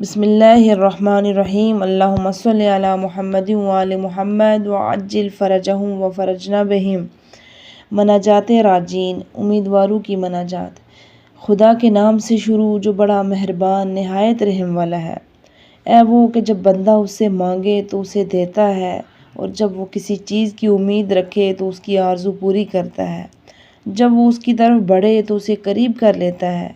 بسم اللہ الرحمن الرحیم، اللہم صلی علی محمد وآل محمد وعجل فرجہم وفرجنا بہم۔ مناجات راجین، امیدواروں کی مناجات۔ خدا کے نام سے شروع جو بڑا مہربان نہایت رحم والا ہے۔ اے وہ کہ جب بندہ اس سے مانگے تو اسے دیتا ہے، اور جب وہ کسی چیز کی امید رکھے تو اس کی آرزو پوری کرتا ہے۔ جب وہ اس کی طرف بڑھے تو اسے قریب کر لیتا ہے،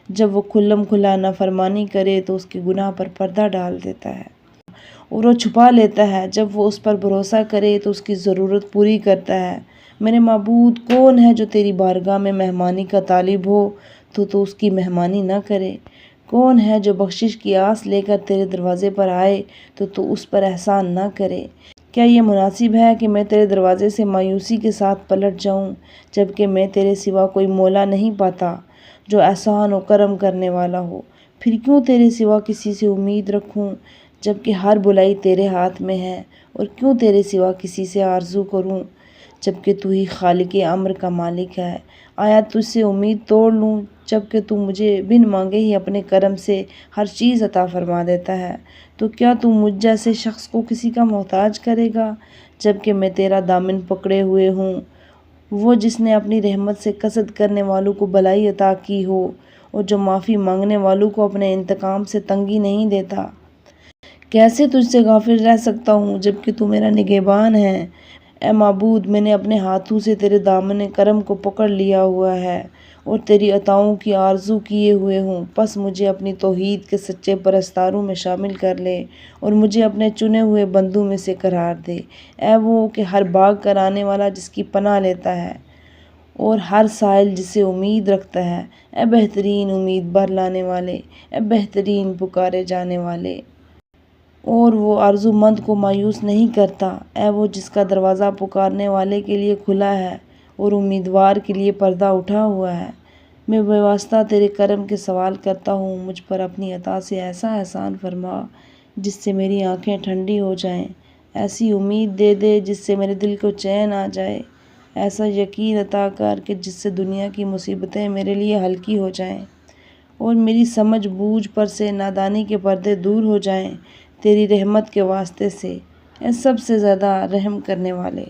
جب وہ کھلم کھلا نافرمانی کرے تو اس کے گناہ پر پردہ ڈال دیتا ہے اور وہ چھپا لیتا ہے، جب وہ اس پر بھروسہ کرے تو اس کی ضرورت پوری کرتا ہے۔ میرے معبود، کون ہے جو تیری بارگاہ میں مہمانی کا طالب ہو تو اس کی مہمانی نہ کرے؟ کون ہے جو بخشش کی آس لے کر تیرے دروازے پر آئے تو اس پر احسان نہ کرے؟ کیا یہ مناسب ہے کہ میں تیرے دروازے سے مایوسی کے ساتھ پلٹ جاؤں، جبکہ میں تیرے سوا کوئی مولا نہیں پاتا جو احسان و کرم کرنے والا ہو؟ پھر کیوں تیرے سوا کسی سے امید رکھوں، جبکہ ہر بلائی تیرے ہاتھ میں ہے؟ اور کیوں تیرے سوا کسی سے آرزو کروں، جبکہ تو ہی خالق امر کا مالک ہے؟ آیا تجھ سے امید توڑ لوں، جبکہ تو مجھے بن مانگے ہی اپنے کرم سے ہر چیز عطا فرما دیتا ہے؟ تو کیا تو مجھ جیسے شخص کو کسی کا محتاج کرے گا، جبکہ میں تیرا دامن پکڑے ہوئے ہوں؟ وہ جس نے اپنی رحمت سے قصد کرنے والوں کو بھلائی عطا کی ہو، اور جو معافی مانگنے والوں کو اپنے انتقام سے تنگی نہیں دیتا۔ کیسے تجھ سے غافل رہ سکتا ہوں جبکہ تو میرا نگہبان ہے؟ اے معبود، میں نے اپنے ہاتھوں سے تیرے دامن کرم کو پکڑ لیا ہوا ہے اور تیری عطاؤں کی آرزو کیے ہوئے ہوں، پس مجھے اپنی توحید کے سچے پرستاروں میں شامل کر لے اور مجھے اپنے چنے ہوئے بندوں میں سے قرار دے۔ اے وہ کہ ہر باغ کرانے والا جس کی پناہ لیتا ہے اور ہر سائل جسے امید رکھتا ہے، اے بہترین امید بر لانے والے، اے بہترین پکارے جانے والے، اور وہ آرزو مند کو مایوس نہیں کرتا۔ اے وہ جس کا دروازہ پکارنے والے کے لیے کھلا ہے اور امیدوار کے لیے پردہ اٹھا ہوا ہے۔ میں بے واسطہ تیرے کرم کے سوال کرتا ہوں، مجھ پر اپنی عطا سے ایسا احسان فرما جس سے میری آنکھیں ٹھنڈی ہو جائیں، ایسی امید دے دے جس سے میرے دل کو چین آ جائے، ایسا یقین عطا کر کہ جس سے دنیا کی مصیبتیں میرے لیے ہلکی ہو جائیں اور میری سمجھ بوجھ پر سے نادانی کے پردے دور ہو جائیں، تیری رحمت کے واسطے سے، اے سب سے زیادہ رحم کرنے والے۔